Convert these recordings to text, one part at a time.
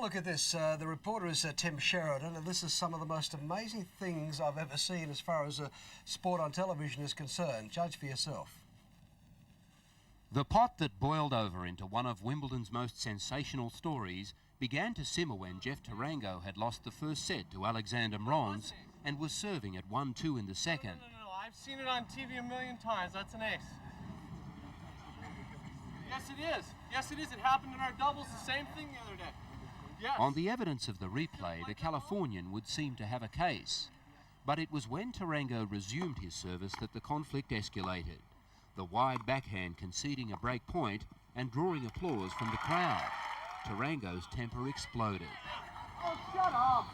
look at this. The reporter is Tim Sheridan, and this is some of the most amazing things I've ever seen as far as sport on television is concerned. Judge for yourself. The pot that boiled over into one of Wimbledon's most sensational stories began to simmer when Jeff Tarango had lost the first set to Alexander Mronz and was serving at 1-2 in the second. No, I've seen it on TV a million times. That's an ace. Yes, it is. Yes, it is. It happened in our doubles, the same thing the other day. Yes. On the evidence of the replay, the Californian would seem to have a case. But it was when Tarango resumed his service that the conflict escalated. The wide backhand conceding a break point and drawing applause from the crowd. Tarango's temper exploded. Oh, shut up!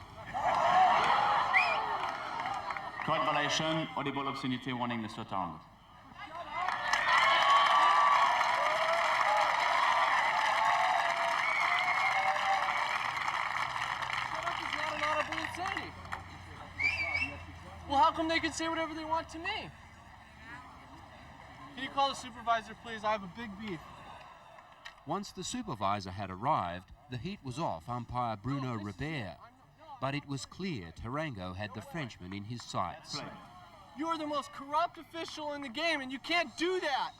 Code violation, audible obscenity warning, Mr. Tarango. Well, how come they can say whatever they want to me? Can you call the supervisor, please? I have a big beef. Once the supervisor had arrived, the heat was off umpire Bruno Robert. But it was clear Tarango had the Frenchman in his sights. You are the most corrupt official in the game, and you can't do that.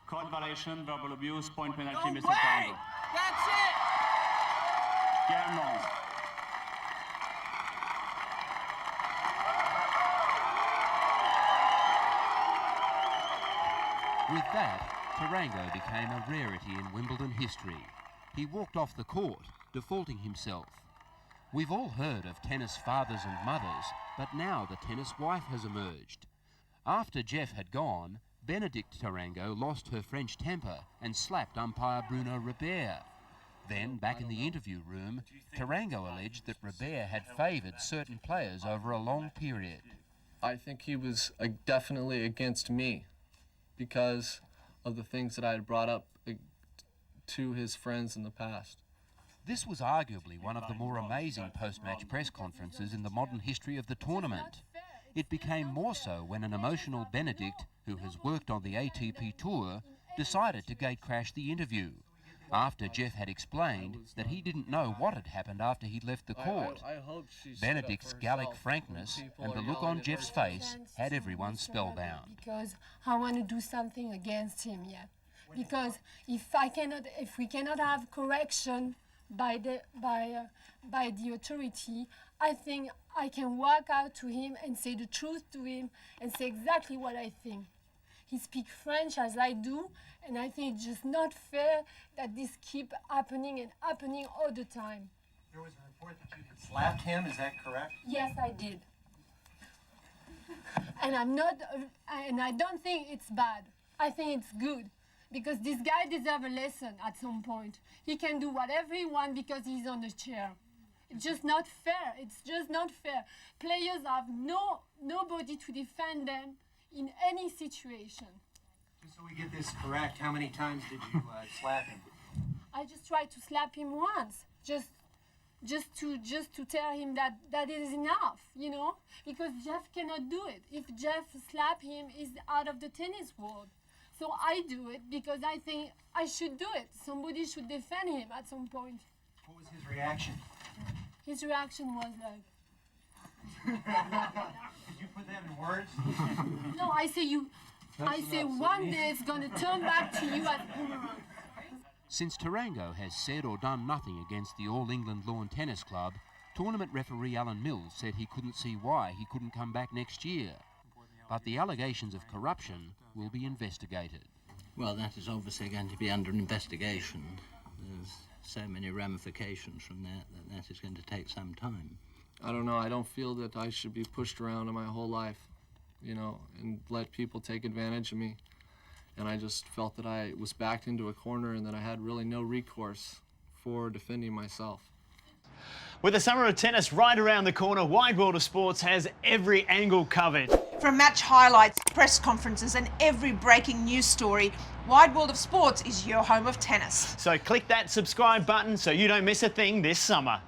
Code violation, verbal abuse, point penalty, No Mr. way! Tarango. That's it! Game on. With that, Tarango became a rarity in Wimbledon history. He walked off the court, defaulting himself. We've all heard of tennis fathers and mothers, but now the tennis wife has emerged. After Jeff had gone, Benedict Tarango lost her French temper and slapped umpire Bruno Robert. Then, back in the interview room, Tarango alleged that Robert had favoured certain players over a long period. I think he was definitely against me because of the things that I had brought up to his friends in the past. This was arguably one of the more amazing post-match press conferences in the modern history of the tournament. It became more so when an emotional Benedict, who has worked on the ATP Tour, decided to gatecrash the interview. After Jeff had explained that he didn't know what had happened after he'd left the court. Benedict's Gallic frankness and the look on Jeff's face had everyone spellbound. Because I want to do something against him, yeah. Because if we cannot have correction by the authority, I think I can walk out to him and say the truth to him and say exactly what I think. He speaks French as I do, and I think it's just not fair that this keep happening and happening all the time. There was a report that you had slapped him, is that correct? Yes, I did. And I don't think it's bad. I think it's good. Because this guy deserves a lesson at some point. He can do whatever he wants because he's on the chair. It's just not fair. It's just not fair. Players have nobody to defend them in any situation. Just so we get this correct, how many times did you slap him? I just tried to slap him once, just to tell him that it is enough, you know, because Jeff cannot do it. If Jeff slap him, he's out of the tennis world. So I do it because I think I should do it. Somebody should defend him at some point. What was his reaction? His reaction was like... Did you put that in words? No, I say one day it's going to turn back to you as boomerang. Since Tarango has said or done nothing against the All England Lawn Tennis Club, tournament referee Alan Mills said he couldn't see why he couldn't come back next year. But the allegations of corruption will be investigated. Well, that is obviously going to be under investigation. There's so many ramifications from that is going to take some time. I don't know, I don't feel that I should be pushed around in my whole life, you know, and let people take advantage of me. And I just felt that I was backed into a corner and that I had really no recourse for defending myself. With the summer of tennis right around the corner, Wide World of Sports has every angle covered. From match highlights, press conferences and every breaking news story, Wide World of Sports is your home of tennis. So click that subscribe button so you don't miss a thing this summer.